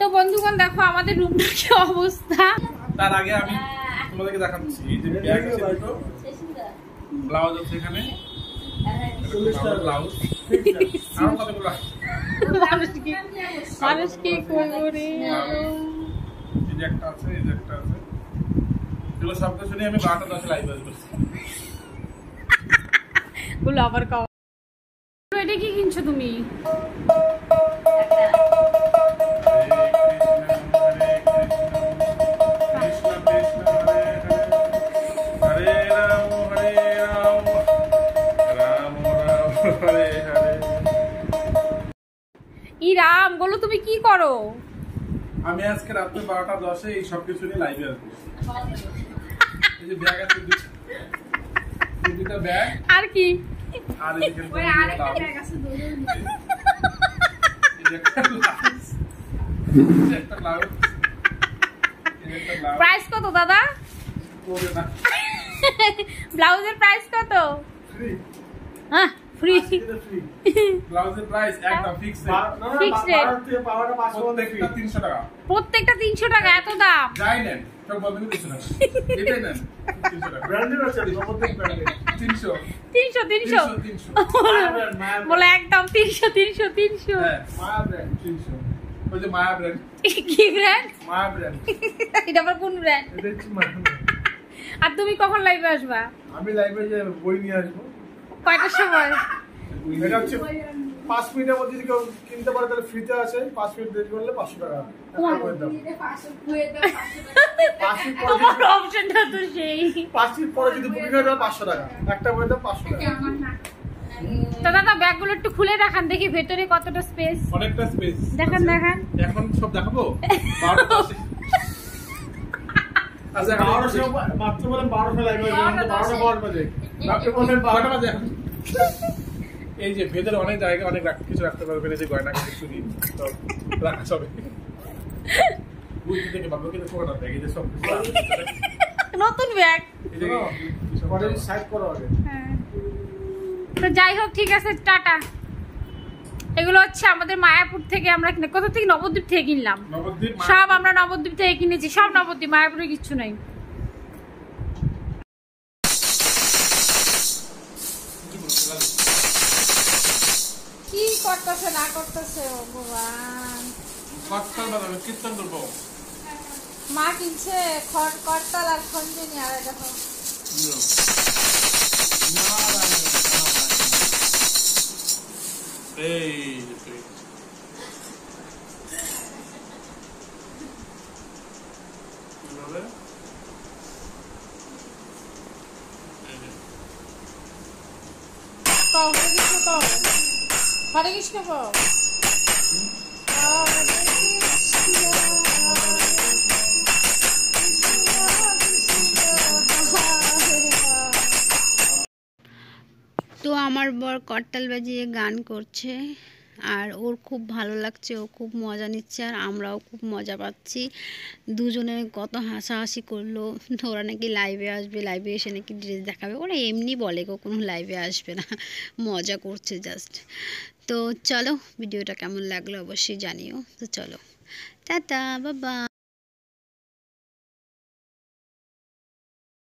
তো বন্ধুগণ দেখো আমাদের রুমটার কি অবস্থা। তার আগে আমি তোমাদেরকে দেখাচ্ছি এই যে ব্যাগ আছে দুটো, ব্লাউজ আছে এখানে, ব্লাউজ আর কতগুলো মানুষ কি করবো রে। এই যে একটা আছে, এই যে একটা আছে, এগুলো সব কিছু নিয়ে আমি 12টা 10 লাইভ আসবো। বলো আবার কাও। এটা কি কিনছো তুমি? রাম বলো তুমি কি করো? আমি আজকে রাত 12টা 10 এই সব কিছু নিয়ে লাইভে আসবো। এই যে ব্যাগ আছে দুটো ব্যাগ আর কি, আর এই আরেকটা ব্যাগ আছে প্রাইস কত দাদা? ব্লাউজের প্রাইস কত? হ্যাঁ ফ্রি। ব্লাউজের প্রাইস একদম ফিক্স রেট, প্রত্যেকটা 300 টাকা। প্রত্যেকটা 300 টাকা? এত দাম? যাই নেন সব বন্ধ করে 300 টাকা। এটাই নেন 300 টাকা। ব্র্যান্ডের আছে প্রত্যেক ব্র্যান্ডে 300 300 বলে একদম 300। হ্যাঁ মায়া ব্র্যান্ড 300। ওই যে মায়া ব্র্যান্ড। কি ব্র্যান্ড? মায়া ব্র্যান্ড। এটা আবার কোন ব্র্যান্ড? এটা হচ্ছে মায়া। আর তুমি কখন লাইভে আসবা? আমি লাইভে যে বই নিয়ে আসবো। কয়টার সময়? এটা হচ্ছে 5 মিনিটের মধ্যে যদি কেউ কিনতে পারে তাহলে ফ্রিতে আছে, 5 মিনিট দেরি করলে 500 টাকা। অপশনটা তো সেই 5 মিনিট পরে যদি বুকিং হয় তাহলে 500 টাকা, একটা বইয়ের দাম 500 টাকা। তো দাদা ব্যাগগুলো একটু খুলে দেখান দেখি ভেতরে কতটা স্পেস। অনেকটা স্পেস দেখান। এখন সব দেখাবো 12টা 10। আচ্ছা 12টা মাত্র বলেন 12টা লাইভ হবে, 12টা বাজে মাত্র বলেন 12টা বাজে। এই যে ভেতরে অনেক জায়গা অনেক কিছু রাখতে পারবেন, এই যে গয়না কিছু নিয়ে সব রাখা যাবে। বুঝতে থেকে ভাবো কিন্তু ছোটটা ব্যাগ, এই যে সব নতুন ব্যাগ, এই যে পরে সাইড করো আগে। হ্যাঁ তো যাই হোক ঠিক আছে, টাটা। এগুলো হচ্ছে আমাদের মায়াপুর থেকে আমরা কিনে, কোথা থেকে? নবদ্বীপ থেকে কিনলাম। সব আমরা নবদ্বীপ থেকে কিনেছি, সব নবদ্বীপ, মায়াপুরে কিচ্ছু নাই। কি করতেছে না করতেছে ভগবান। কীর্তন করবো। মা কিনছে করতাল আর খঞ্জনি, আর দেখো হরে কৃষ্ণ কও। তো আমার বর করতাল বাজিয়ে গান করছে আর ওর খুব ভালো লাগছে, ও খুব মজা নিচ্ছে আর আমরাও খুব মজা পাচ্ছি। দুজনে কত হাসাহাসি করলো। ওরা নাকি লাইভে আসবে, লাইভে এসে নাকি ড্রেস দেখাবে। ওরা এমনি বলে, কোনো লাইভে আসবে না, মজা করছে জাস্ট। তো চলো ভিডিওটা কেমন লাগলো অবশ্যই জানিও। তো চলো টাটা, বাবা।